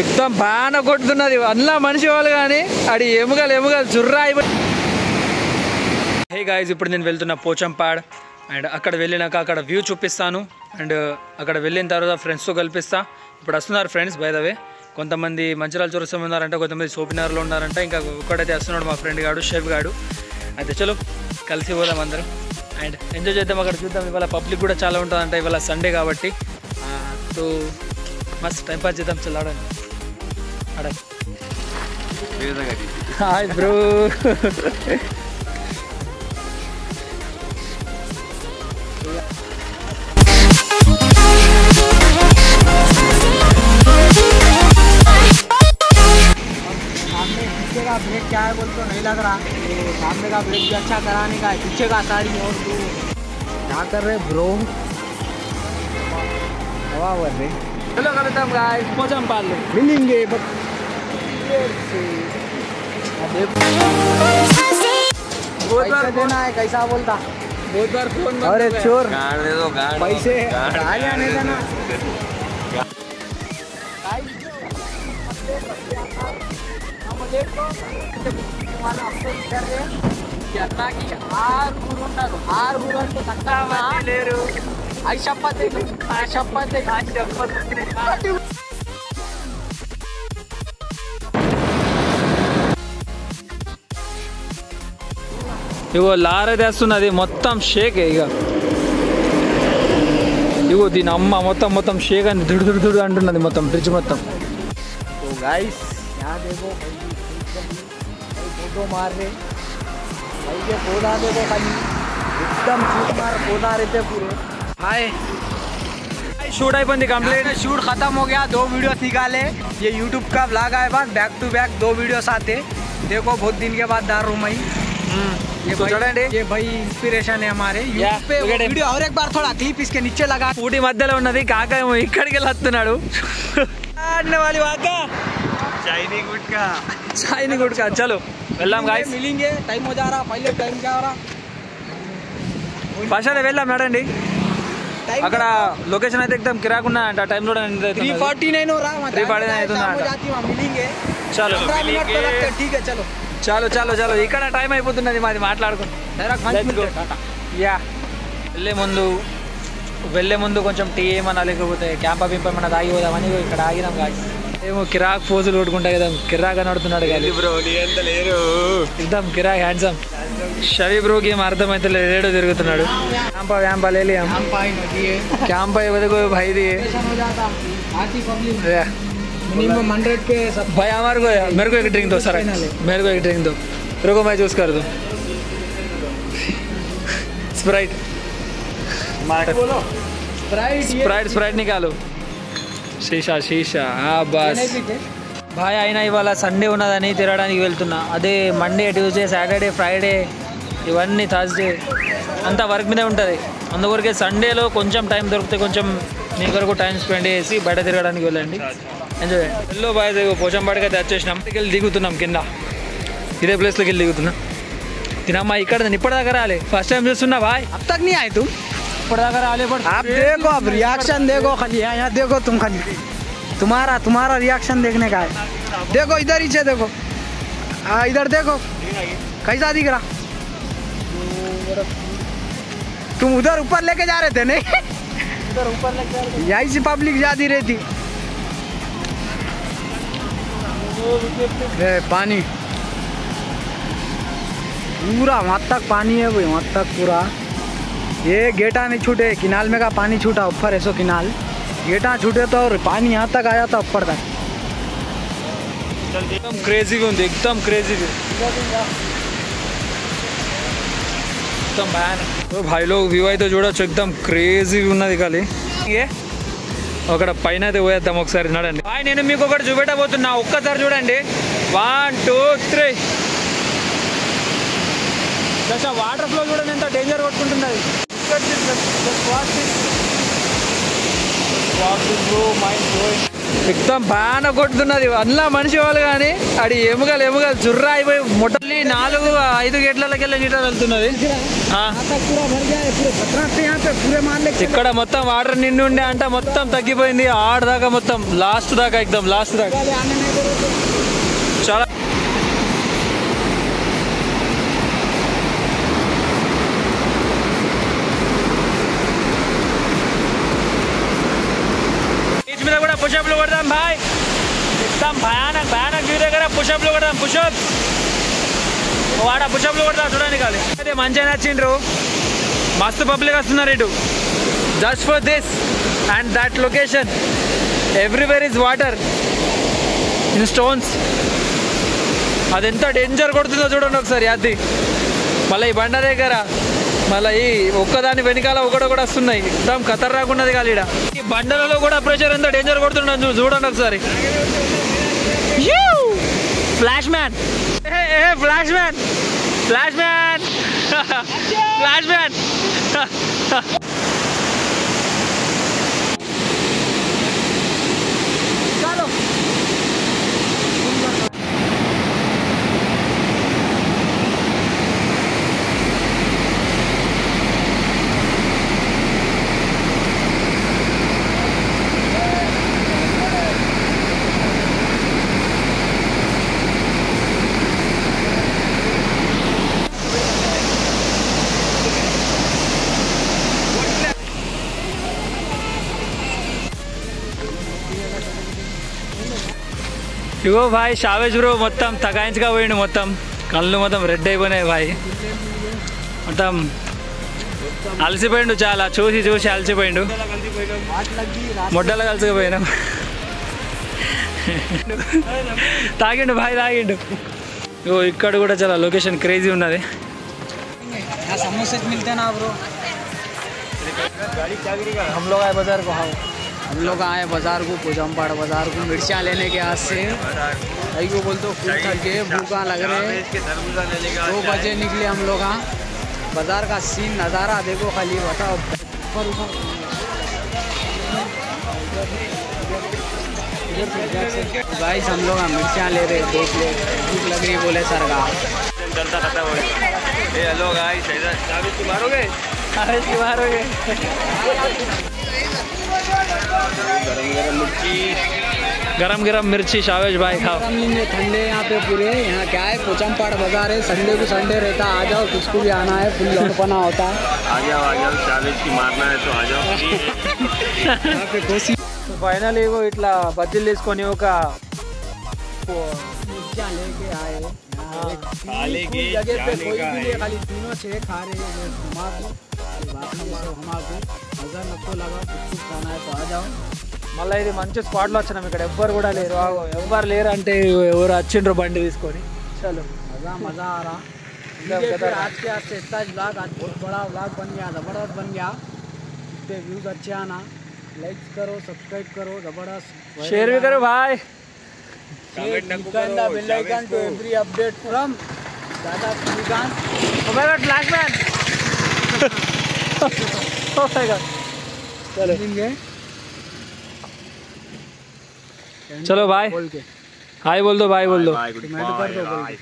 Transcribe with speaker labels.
Speaker 1: మొత్తం బాగా కొట్టుతున్నది అందులో మనిషి వాళ్ళు కానీ అది ఎముగలు జుర్రా అయిపోయి. హే గాయ్స్, ఇప్పుడు నేను వెళ్తున్నా పోచంపాడ్. అండ్ అక్కడ వెళ్ళినాక అక్కడ వ్యూ చూపిస్తాను. అండ్ అక్కడ వెళ్ళిన తర్వాత ఫ్రెండ్స్తో కల్పిస్తా. ఇప్పుడు వస్తున్నారు ఫ్రెండ్స్. బై ద వే కొంతమంది మంచిరాల చౌరస్తా ఉన్నారంట, కొంతమంది సోపినార్లో ఉన్నారంట, ఇంకా ఒక్కడైతే వస్తున్నాడు మా ఫ్రెండ్ గాడు షెఫ్ గాడు. అయితే చలో కలిసి పోదాం అందరం అండ్ ఎంజాయ్ చేద్దాం. అక్కడ చూద్దాం. ఇవాళ పబ్లిక్ కూడా చాలా ఉంటుందంట, ఇవాళ సండే కాబట్టి. సో మస్త్ టైం పాస్ చేద్దాం. చల్ ఆడండి హాయ్ బ్రో.
Speaker 2: पीछे का ब्रेक क्या है बोल तो नहीं लग रहा, तो सामने का ब्रेक भी अच्छा कराने का है, पीछे का साड़ी और तू क्या कर रहे ब्रो? हवा कर रहे.
Speaker 1: चलो कलता गाइस, पोचंपाड
Speaker 2: मिलेंगे पैसा देना है. कैसा बोलता?
Speaker 1: बहुत बार फोन.
Speaker 2: अरे चोर,
Speaker 3: दे दो
Speaker 2: पैसे गाड़ियाँ नहीं देना.
Speaker 1: ఇగో లారీ తెస్తున్నది మొత్తం షేక్. ఇక ఇగో దీని అమ్మ మొత్తం షేక్ అని దుడు అంటున్నది మొత్తం బ్రిడ్జ్ మొత్తం.
Speaker 2: तो गाइस यहाँ देखो फोटो मार रहे भाई के पौधा देखो खाली एकदम शूट मार पौधा रहते पूरे.
Speaker 1: హాయ్ షూట్ అయిపోయింది కంప్లీట్.
Speaker 2: शूट खत्म हो गया. 2 वीडियो निकाले. ये यूट्यूब का व्लॉग आए बाद बैक टू बैक 2 वीडियोस आते. देखो बहुत दिन के बाद डाल रहा हूँ मैं. ये
Speaker 1: చూడండి,
Speaker 2: ये भाई इंस्पिरेशन है हमारे
Speaker 1: Yeah,
Speaker 2: यूट्यूब पे.
Speaker 1: look at him.
Speaker 2: वीडियो और एक बार थोड़ा क्लिप इसके नीचे लगा.
Speaker 1: ఊటి మధ్యలో ఉన్నది కాక ఏమో ఇక్కడికి వెళ్ళి వస్తున్నాడు. వాలి వాక
Speaker 3: चाइनी गुटका
Speaker 1: చాయ్ని గుడ్కా. చలో వెళ్దాం గాయస్.
Speaker 2: मिलेंगे. टाइम हो जा रहा. पहले टाइम क्या हो रहा?
Speaker 1: ఫస్ట్ అయితే వెళ్దాం నడండి. అక్కడ లొకేషన్ అయితే ఎక్దమ్ కిరాకున్నా అంట. టైం చూడండి
Speaker 2: 3:49 हो रहा.
Speaker 1: 3:49 అవుతుందా?
Speaker 2: मिलेंगे.
Speaker 1: చలో
Speaker 2: 15 मिनट तो लगते हैं. ठीक है चलो.
Speaker 1: చలో ఇక్కడ టైం అయిపోతున్నది మాది మాట్లాడుకుంటాం. యా వెళ్ళే ముందు కొంచెం టీ ఏమన్నా లేకపోతే క్యాంపా పింప ఏమన్నా తాగి పోదామని ఇక్కడ ఆగినాం గాయస్. ఏమో కిరాక్ పోజులు కొట్టుకుంటాయి కదా, కిరాక్ నడుతున్నాడు కానీ
Speaker 3: బ్రో నీ ఎంత లేరు.
Speaker 1: ఎక్దమ్ కిరాక్ హ్యాండ్సమ్. షవి బ్రోకి ఏం అర్థమైతే లేడో తిరుగుతున్నాడు. క్యాంపా లేలి క్యాంపా ఎవరికో భాయ్ ది
Speaker 2: मिनिमम 100 के सब.
Speaker 1: भाई हमारे को मेरे को एक ड्रिंक दो सर, मेरे को एक ड्रिंक दो. रुको मैं चूज कर दूँ. स्प्राइट स्प्राइट निकालो. शीशा हाँ बस भाई. అయినా ఇవాళ సండే ఉన్నదని తిరగడానికి వెళ్తున్నా. అదే మండే, ట్యూస్డే, సాటర్డే, ఫ్రైడే ఇవన్నీ థర్స్డే అంతా వర్క్ మీదే ఉంటుంది. అందువరకే సండేలో కొంచెం టైం దొరికితే కొంచెం మీ కొరకు టైం స్పెండ్ చేసి బయట తిరగడానికి వెళ్ళండి. ఎంజాయ్. హలో బాయ్, పోచంపాడికి అయితే వచ్చేసినాం. వెళ్ళి దిగుతున్నాం కింద. ఇదే ప్లేస్లోకి వెళ్ళి దిగుతున్నా. తినమ్మా ఇక్కడ ఇప్పటిదాకా రాలే. ఫస్ట్ టైం చూస్తున్నా भाई.
Speaker 2: अब तक नहीं आए तुम?
Speaker 1: ఇప్పటిదాకా రాలే. బట్
Speaker 2: आप देखो, अब रिएक्शन देखो खाली. यहाँ देखो तुम खाली. तुम्हारा रिएक्शन देखने का है. देखो इधर नीचे देखो. हाँ इधर देखो कैसा दिख रहा. तुम उधर ऊपर लेके जा रहे थे नहीं?
Speaker 1: उधर ऊपर लेके
Speaker 2: यही से पब्लिक ज्यादा रहती. पानी पूरा वहाँ तक पानी है भाई, वहाँ तक पूरा. ये गेटा नहीं छूटे. किनाल में का पानी छूटा ऊपर ऐसो किनाल. गेटा छूटे तो और पानी यहाँ तक आया था ऊपर तक.
Speaker 1: एकदम क्रेजीగా ఉంది. एकदम क्रेजीగా एकदम भयानक. तो भाई लोग వ్యూ అయితే చూడొచ్చు. एकदम క్రేజీగా ఉన్నది. కానీ అక్కడ పైన అయితే పోయేద్దాం ఒకసారి. నడండి భాయ్, నేను మీకు ఒకటి చూపెట్టబోతున్నా. ఒక్కసారి చూడండి. 1 2 3. జస్ట్ వాటర్ ఫ్లో చూడండి ఎంత డేంజర్ కొట్టుకుంటున్నది. What is bro mind blowing. మొత్తం బాగా కొట్టుతున్నది అందులో మనిషి వాళ్ళు కానీ అది ఎముకలు జుర్రా అయిపోయి మొట్టలి 4-5 గేట్లకి వెళ్ళి నీట వెళ్తున్నది. ఇక్కడ మొత్తం వాటర్ నిండి ఉండే అంట మొత్తం తగ్గిపోయింది ఆడదాకా మొత్తం లాస్ట్ దాకా ఎక్దం లాస్ట్ దాకా చాలా మీద కూడా పుషప్లు కొడదాం భాయ్ एकदम భయానక్ వ్యూ దగ్గర పుషప్లు కొడదాం పుషప్ వాడ పుషప్లు కొడదాం చూడండి కాదు అయితే మంచిగా నచ్చిండ్రు మస్తు పబ్లిక్ వస్తున్నారు ఇటు just for this and that location everywhere is water in stones అది ఎంత డేంజర్ కొడుతుందో చూడండి ఒకసారి అది మళ్ళీ ఈ బండ దగ్గర మళ్ళీ ఈ ఒక్కదాని వెనకాల ఒకటి వస్తున్నాయి एकदम ఖతర్నాక్ ఉన్నది కాదు ఇక్కడ ఈ బండలలో కూడా ప్రెషర్ ఎంత డేంజర్ కొడుతున్నాను చూడండి ఒకసారి flash man flash man flash man flash man ఇగో భాయ్ షావేజ్ బ్రో మొత్తం తగాయించగా పోయిండు మొత్తం కళ్ళు మొత్తం రెడ్ అయిపోయినాయి భాయ్ మొత్తం అలసిపోయిండు చాలా చూసి అలసిపోయిండు మొడ్డలో కలిసిపోయినాం తాగిండు భాయ్ తాగిండు ఇగో ఇక్కడ కూడా చాలా లొకేషన్ క్రేజీ ఉన్నది
Speaker 2: समोसे मिलते ना ब्रो
Speaker 1: हम लोग आए बाजार को
Speaker 2: हम लोग आए बाजार को पोचमपाड़ बाजार को मिर्चियाँ लेने के आज से भाई को बोलते हो फूल थक गए भूखा लग रहे हैं 2 बजे निकले हम लोग यहाँ बाजार का सीन नज़ारा देखो खाली बताओ गाइस हम लोग मिर्चियाँ ले रहे देख ले भूख लग रही बोले सरकार
Speaker 3: चलता खत्म हो गया हेलो गाइस साबित की मारोगे
Speaker 1: गरम मिर्ची शावेज भाई खाओ
Speaker 2: ठंडे यहाँ पे पूरे यहाँ क्या है पोचमपाड़ बाजार है संडे को संडे रहता है आ जाओ किसको भी आना है फुल लौटपना होता है
Speaker 3: आ जाओ साबित की मारना है तो आ जाओ
Speaker 2: यहाँ पे कोसी
Speaker 1: ఫైనల్లీ ఇట్లా బజ్జీలు తీసుకొని ఒక
Speaker 2: मिर्चियाँ लेके आए
Speaker 3: खाने की
Speaker 2: जगह पे
Speaker 3: जाने
Speaker 2: कोई
Speaker 3: का
Speaker 2: भी
Speaker 3: है।
Speaker 2: नहीं खाली तीनों से खा रहे हैं हमारे मजा नको लगा कुछ खाना है तो आ जाओ
Speaker 1: మళ్ళీ ఇది మంచి స్పాట్లో వచ్చినాం ఇక్కడ ఎవ్వరు కూడా లేరు ఎవ్వరు లేరు అంటే ఎవరు వచ్చిండ్రు బండి తీసుకొని చలో
Speaker 2: मजा आ रहा देखिए, आज के आज से इतना ब्लॉग आज बहुत बड़ा ब्लॉग बन गया ज़बरदस्त बन गया इतने व्यूज़ अच्छे आना लाइक करो सब्सक्राइब करो ज़बरदस्त
Speaker 1: शेयर भी करो भाई
Speaker 2: bell icon to every update from दादा Srikanth
Speaker 1: Oh my God, Black Man! Oh my God. चलो चलो भाई
Speaker 2: बोल के
Speaker 1: हाय बोल दो भाई बोल दो
Speaker 3: बाय गुड बाय